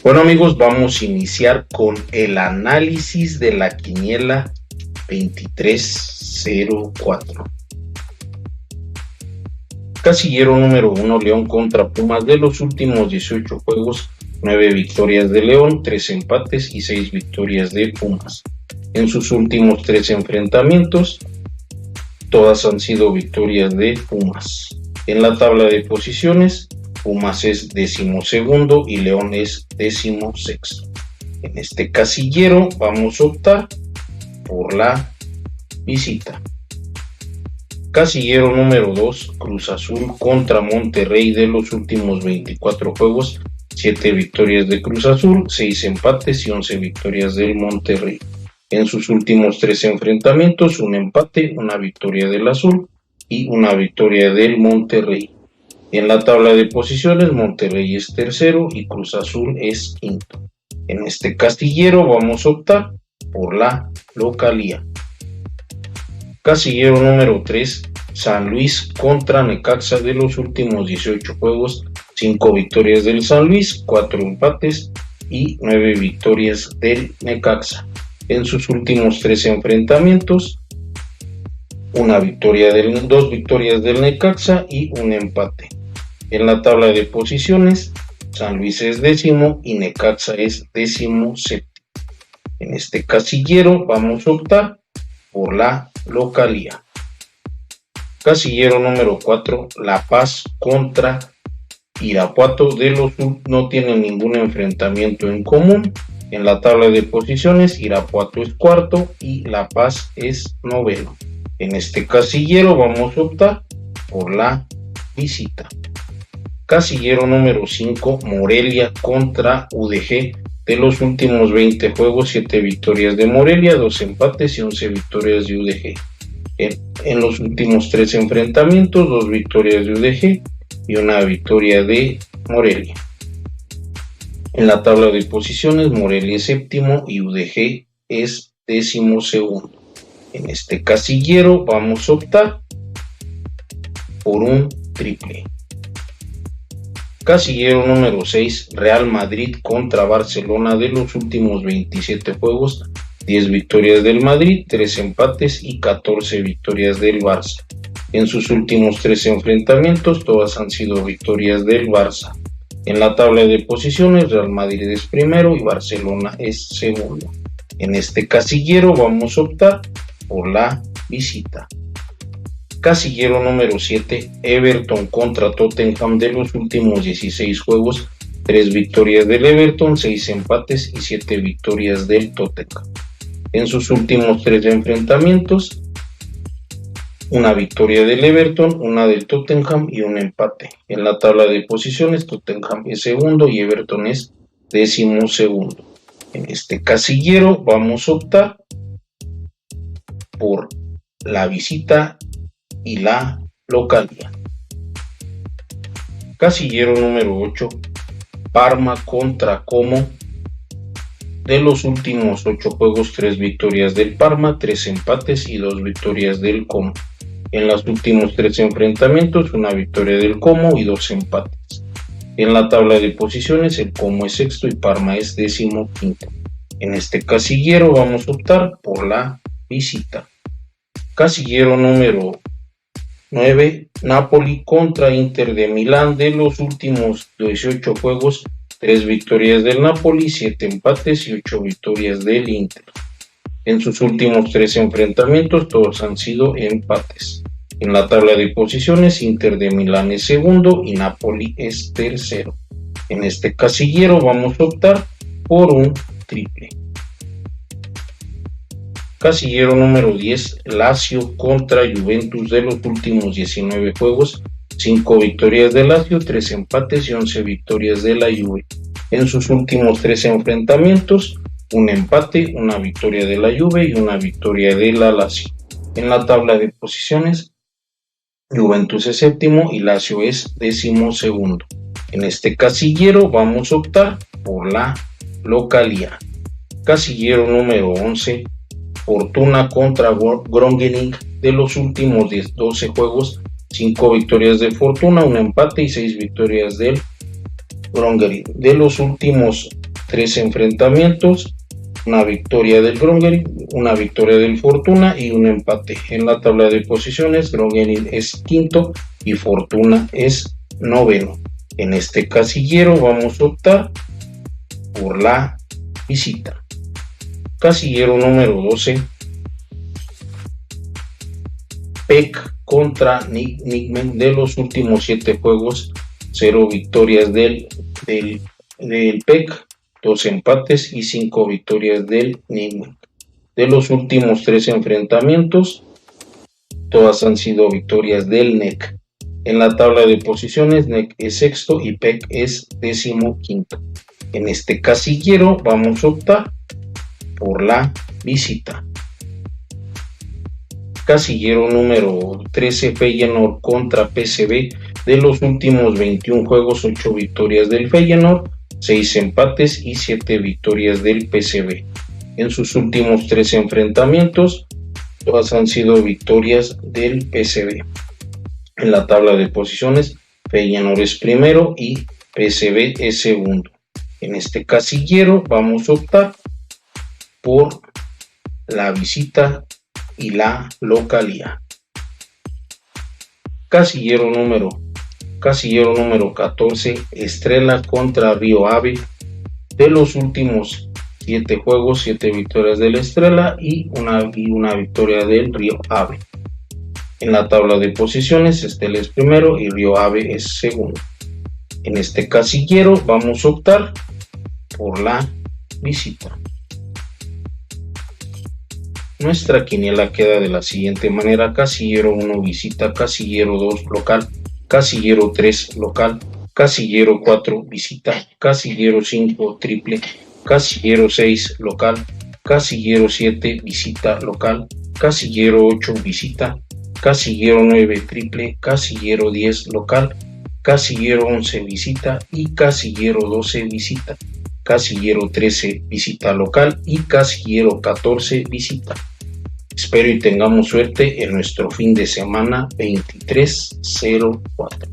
Bueno amigos, vamos a iniciar con el análisis de la quiniela 2304. Casillero número 1, León contra Pumas. De los últimos 18 juegos, 9 victorias de León, 3 empates y 6 victorias de Pumas. En sus últimos 3 enfrentamientos, todas han sido victorias de Pumas. En la tabla de posiciones, Pumas es 12º y León es 16º. En este casillero vamos a optar por la visita. Casillero número 2, Cruz Azul contra Monterrey. De los últimos 24 juegos, 7 victorias de Cruz Azul, 6 empates y 11 victorias del Monterrey. En sus últimos 3 enfrentamientos, un empate, una victoria del Azul y una victoria del Monterrey. En la tabla de posiciones, Monterrey es tercero y Cruz Azul es quinto. En este casillero vamos a optar por la localía. Casillero número 3, San Luis contra Necaxa. De los últimos 18 juegos, 5 victorias del San Luis, 4 empates y 9 victorias del Necaxa. En sus últimos 3 enfrentamientos, 2 victorias del Necaxa y un empate. En la tabla de posiciones, San Luis es 10º y Necaxa es 17º. En este casillero vamos a optar por la localía. Casillero número 4, La Paz contra Irapuato. No tienen ningún enfrentamiento en común. En la tabla de posiciones, Irapuato es cuarto y La Paz es noveno. En este casillero vamos a optar por la visita. Casillero número 5, Morelia contra UDG. De los últimos 20 juegos, 7 victorias de Morelia, 2 empates y 11 victorias de UDG. En los últimos 3 enfrentamientos, 2 victorias de UDG y una victoria de Morelia. En la tabla de posiciones, Morelia es 7º y UDG es 12º. En este casillero vamos a optar por un triple. Casillero número 6, Real Madrid contra Barcelona. De los últimos 27 juegos, 10 victorias del Madrid, 3 empates y 14 victorias del Barça. En sus últimos 3 enfrentamientos, todas han sido victorias del Barça. En la tabla de posiciones, Real Madrid es primero y Barcelona es segundo. En este casillero vamos a optar por la visita. Casillero número 7, Everton contra Tottenham. De los últimos 16 juegos, 3 victorias del Everton, 6 empates y 7 victorias del Tottenham. En sus últimos 3 enfrentamientos, una victoria del Everton, una del Tottenham y un empate. En la tabla de posiciones, Tottenham es segundo y Everton es 12º. En este casillero vamos a optar por la visita y la localía. Casillero número 8, Parma contra Como. De los últimos 8 juegos, 3 victorias del Parma, 3 empates y 2 victorias del Como. En los últimos 3 enfrentamientos, una victoria del Como y 2 empates. En la tabla de posiciones, el Como es sexto y Parma es 15º. En este casillero vamos a optar por la visita. Casillero número 9, Napoli contra Inter de Milán. De los últimos 18 juegos, 3 victorias del Napoli, 7 empates y 8 victorias del Inter. En sus últimos 3 enfrentamientos, todos han sido empates. En la tabla de posiciones, Inter de Milán es segundo y Napoli es tercero. En este casillero vamos a optar por un triple. Casillero número 10, Lazio contra Juventus. De los últimos 19 juegos, 5 victorias de Lazio, 3 empates y 11 victorias de la Juve. En sus últimos 3 enfrentamientos, un empate, una victoria de la Juve y una victoria de la Lazio. En la tabla de posiciones, Juventus es séptimo y Lazio es 12º. En este casillero vamos a optar por la localía. Casillero número 11, Fortuna contra Groningen. De los últimos 12 juegos, 5 victorias de Fortuna, un empate y 6 victorias del Groningen. De los últimos 3 enfrentamientos, una victoria del Grongerin, una victoria del Fortuna y un empate. En la tabla de posiciones, Grongerin es quinto y Fortuna es noveno. En este casillero vamos a optar por la visita. Casillero número 12, PEC contra Nickman. De los últimos 7 juegos, 0 victorias del PEC, 2 empates y 5 victorias del Nickman. De los últimos 3 enfrentamientos, todas han sido victorias del NEC. En la tabla de posiciones, NEC es sexto y PEC es 15º. En este casillero vamos a optar por la visita. Casillero número 13, Feyenoord contra PSV. De los últimos 21 juegos, 8 victorias del Feyenoord, 6 empates y 7 victorias del PSV. En sus últimos 3 enfrentamientos, todas han sido victorias del PSV. En la tabla de posiciones, Feyenoord es primero y PSV es segundo. En este casillero vamos a optar por la visita y la localía. Casillero número 14, Estrela contra Río Ave. De los últimos 7 juegos, 7 victorias del Estrela y una victoria del Río Ave. En la tabla de posiciones, Estrela es primero y Río Ave es segundo. En este casillero vamos a optar por la visita. Nuestra quiniela queda de la siguiente manera: casillero 1 visita, casillero 2 local, casillero 3 local, casillero 4 visita, casillero 5 triple, casillero 6 local, casillero 7 visita local, casillero 8 visita, casillero 9 triple, casillero 10 local, casillero 11 visita y casillero 12 visita, casillero 13 visita local y casillero 14 visita. Espero y tengamos suerte en nuestro fin de semana 2304.